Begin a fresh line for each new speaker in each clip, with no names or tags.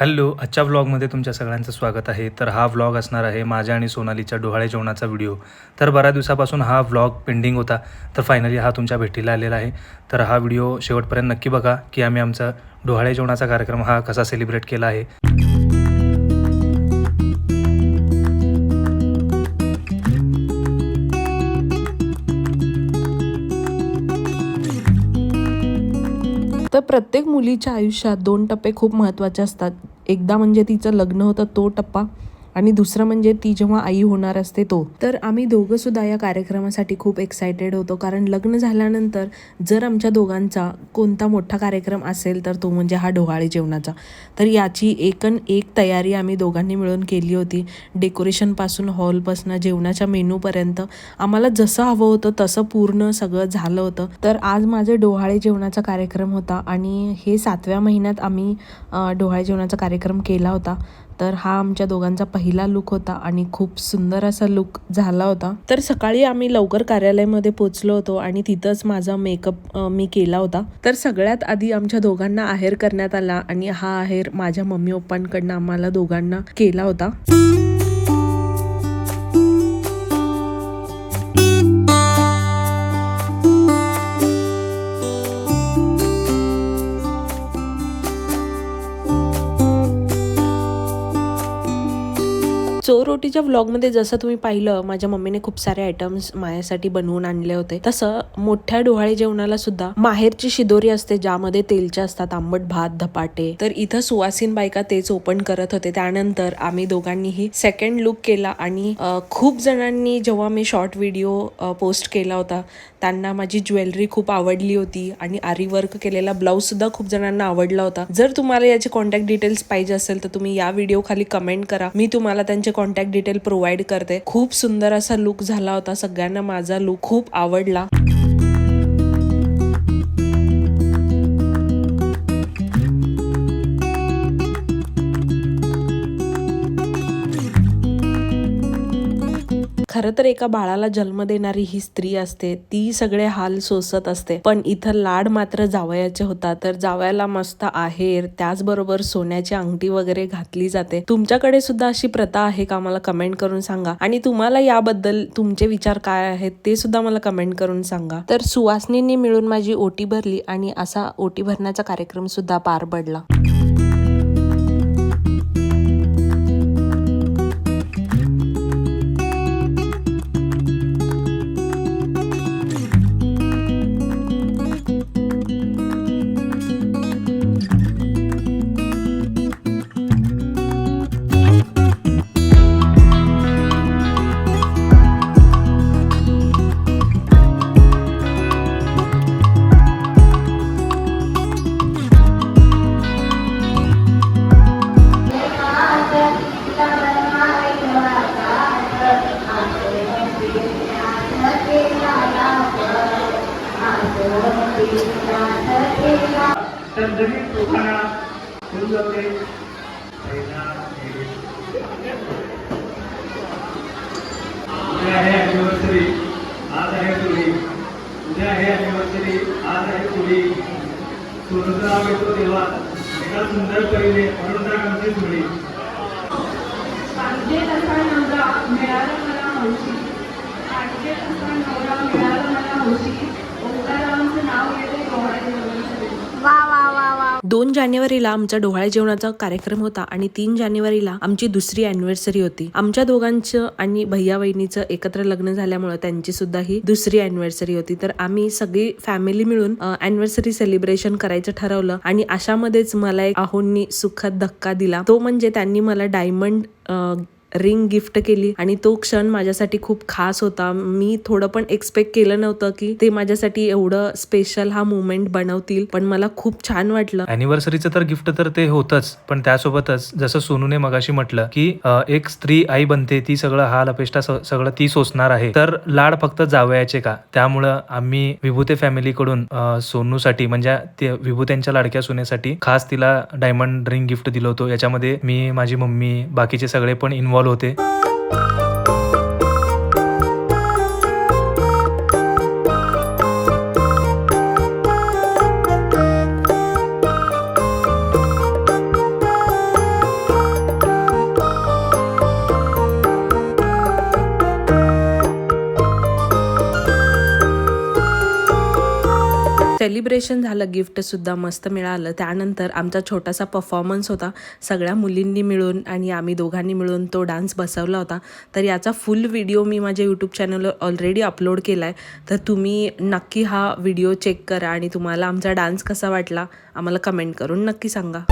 Hello, आजच्या व्लॉगमध्ये तुमच्या सगळ्यांचं स्वागत आहे. तर हा व्लॉग असणार आहे माझ्या आणि सोनालीच्या डोहाळे जेवणाचा व्हिडिओ. तर बऱ्याच दिवसापासून हा व्लॉग पेंडिंग होता, तर फायनली हा तुमच्या भेटीला आलेला आहे. तर हा व्हिडिओ शेवटपर्यंत नक्की बघा की आम्ही आमचा डोहाळे जेवणाचा कार्यक्रम हा कसा सेलिब्रेट केला आहे.
तर प्रत्येक मुलीच्या आयुष्यात 2 टप्पे खूप महत्त्वाचे असतात. एकदा म्हणजे तिचं लग्न होतं तो टप्पा आणि दुसरं म्हणजे ती जेव्हा आई होणार असते तो. तर आम्ही दोघं सुद्धा या कार्यक्रमासाठी खूप एक्सायटेड होतो, कारण लग्न झाल्यानंतर जर आमच्या दोघांचा कोणता मोठा कार्यक्रम असेल तर तो म्हणजे हा डोहाळे जेवणाचा. तर याची एक तयारी आम्ही दोघांनी मिळून केली होती. डेकोरेशनपासून हॉलपासून जेवणाच्या मेनूपर्यंत आम्हाला जसं हवं होतं तसं पूर्ण सगळं झालं होतं. तर आज माझे डोहाळे जेवणाचा कार्यक्रम होता आणि हे 7व्या महिन्यात आम्ही डोहाळे जेवणाचा कार्यक्रम केला होता. तर हा आमच्या दोघांचा पहिला लुक होता आणि खूप सुंदर असा लुक झाला होता. तर सकाळी आम्ही लवकर कार्यालयामध्ये पोचलो होतो आणि तिथंच माझा मेकअप मी केला होता. तर सगळ्यात आधी आमच्या दोघांना आहेर करण्यात आला आणि हा आहेर माझ्या मम्मी पप्पांकडनं आम्हाला दोघांना केला होता. चोरोटीच्या व्लॉगमध्ये जसं तुम्ही पाहिलं, माझ्या मम्मीने खूप सारे आयटम्स माझ्यासाठी बनवून आणले होते. तसं मोठ्या डोहाळे जेवणाला सुद्धा माहेरची शिदोरी असते, ज्यामध्ये तेलचे असतात, आंबट भात, धपाटे. तर इथं सुवासीन बायका तेच ओपन करत होते. त्यानंतर आम्ही दोघांनीही सेकंड लुक केला आणि खूप जणांनी जेव्हा मी शॉर्ट व्हिडिओ पोस्ट केला होता त्यांना माझी ज्वेलरी खूप आवडली होती आणि आरी वर्क केलेला ब्लाऊज सुद्धा खूप जणांना आवडला होता. जर तुम्हाला याचे कॉन्टॅक्ट डिटेल्स पाहिजे असेल तर तुम्ही या व्हिडिओ खाली कमेंट करा, मी तुम्हाला त्यांचे कॉन्टॅक्ट डिटेल प्रोव्हाइड करते. खूप सुंदर असा लुक झाला होता. सगळ्यांना माझा लुक खूप आवडला. खरं तर एका बाळाला जन्म देणारी ही स्त्री असते, ती सगळे हाल सोसत असते, पण इथं लाड मात्र जावयाचे होतात. तर जावयाला मस्त आहेर, त्याचबरोबर सोन्याची अंगठी वगैरे घातली जाते. तुमच्याकडे सुद्धा अशी प्रथा आहे का? मला कमेंट करून सांगा आणि तुम्हाला याबद्दल तुमचे विचार काय आहेत ते सुद्धा मला कमेंट करून सांगा. तर सुवासनींनी मिळून माझी ओटी भरली आणि असा ओटी भरण्याचा कार्यक्रम सुद्धा पार पडला.
ॲनिव्हर्सरी आज आहे तुली, उद्या आहे ॲनिव्हर्सरी आज आहे तुली. सोनूचं नाव येतो तेव्हा एका सुंदर परीने म्हणून त्या आमची तुली.
पाहिजे तसा नवरा मिळाला मला हौशी, पाहिजे तसा नवरा मिळाला मला हौशी. ओंकारावांचं नाव येते डोहाळे जेवणासाठी.
2 जानेवारीला आमचा डोहाळे जेवणाचा कार्यक्रम होता आणि 3 जानेवारीला आमची दुसरी अॅनिव्हर्सरी होती. आमच्या दोघांचं आणि भैया बहिणीचं एकत्र लग्न झाल्यामुळे त्यांची सुद्धा ही दुसरी अॅनिव्हर्सरी होती. तर आम्ही सगळी फॅमिली मिळून अॅनिव्हर्सरी सेलिब्रेशन करायचं ठरवलं आणि अशामध्येच मला एक आहोंनी सुखद धक्का दिला. तो म्हणजे त्यांनी मला डायमंड रिंग गिफ्ट केली आणि तो क्षण माझ्यासाठी खूप खास होता. मी थोडं पण एक्सपेक्ट केलं नव्हतं की ते माझ्यासाठी एवढं स्पेशल हा मुवमेंट बनवतील, पण मला खूप छान वाटलं.
अॅनिव्हर्सरीचं तर गिफ्ट तर ते होतच, पण त्यासोबतच जसं सोनूने मगाशी म्हटलं की एक स्त्री आई बनते, ती सगळं हाल अपेष्टा सगळं ती सोसणार आहे, तर लाड फक्त जावयाचे का? त्यामुळं आम्ही विभूते फॅमिलीकडून सोनूसाठी म्हणजे ते विभूत्यांच्या लाडक्या सुनेसाठी खास तिला डायमंड रिंग गिफ्ट दिलं होतं. याच्यामध्ये मी, माझी मम्मी, बाकीचे सगळे पण इन्व्हॉल्व होते.
सेलिब्रेशन झालं, गिफ्टसुद्धा मस्त मिळालं. त्यानंतर आमचा छोटासा परफॉर्मन्स होता सगळ्या मुलींनी मिळून आणि आम्ही दोघांनी मिळून तो डान्स बसवला होता. तर याचा फुल व्हिडिओ मी माझ्या यूट्यूब चॅनलवर ऑलरेडी अपलोड केला आहे. तर तुम्ही नक्की हा व्हिडिओ चेक करा आणि तुम्हाला आमचा डान्स कसा वाटला आम्हाला कमेंट करून नक्की सांगा.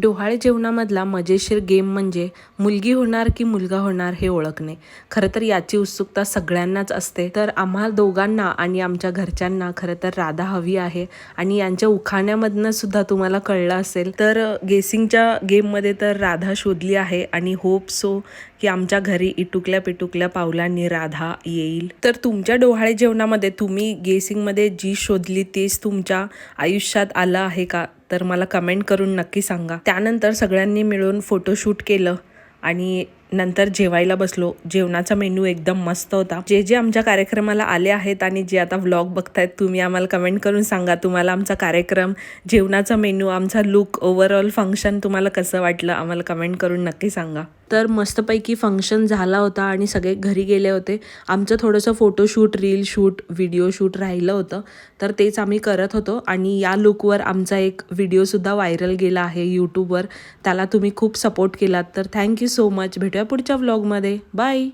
डोहाळे जेवणामधला मजेशीर गेम म्हणजे मुलगी होणार की मुलगा होणार हे ओळखणे. खरं तर याची उत्सुकता सगळ्यांनाच असते. तर आम्हा दोघांना आणि आमच्या घरच्यांना खरं तर राधा हवी आहे आणि यांच्या उखाण्यामधनं सुद्धा तुम्हाला कळलं असेल. तर गेसिंगच्या गेममध्ये तर राधा शोधली आहे आणि होप सो की आमच्या घरी इटुकल्या पिटुकल्या पावलांनी राधा येईल. तर तुमच्या डोहाळे जेवणामध्ये तुम्ही गेसिंगमध्ये जी शोधली तेच तुमच्या आयुष्यात आलं आहे का तर मला कमेंट करून नक्की सांगा. त्यानंतर सगळ्यांनी मिळून फोटोशूट केलं आणि नंतर जेवायला बसलो. जेवणाचा मेन्यू एकदम मस्त होता. जे जे आमच्या कार्यक्रमाला आले आहेत आणि जे आता व्लॉग बघतायत तुम्ही आम्हाला कमेंट करून सांगा तुम्हाला आमचा कार्यक्रम, जेवणाचा मेन्यू, आमचा लुक, ओव्हरऑल फंक्शन तुम्हाला कसं वाटलं आम्हाला कमेंट करून नक्की सांगा. तर मस्तपैकी फंक्शन झाला होता आणि सगळे घरी गेले होते. आमचं थोडंसं photoshoot, reel shoot, video shoot राहिलं होतं तर तेच आम्ही करत होतो आणि या लुकवर आमचा एक व्हिडिओसुद्धा व्हायरल गेला आहे यूट्यूबवर. त्याला तुम्ही खूप सपोर्ट केलात तर थँक्यू सो मच. भेटूया पुढच्या व्लॉगमध्ये. बाय.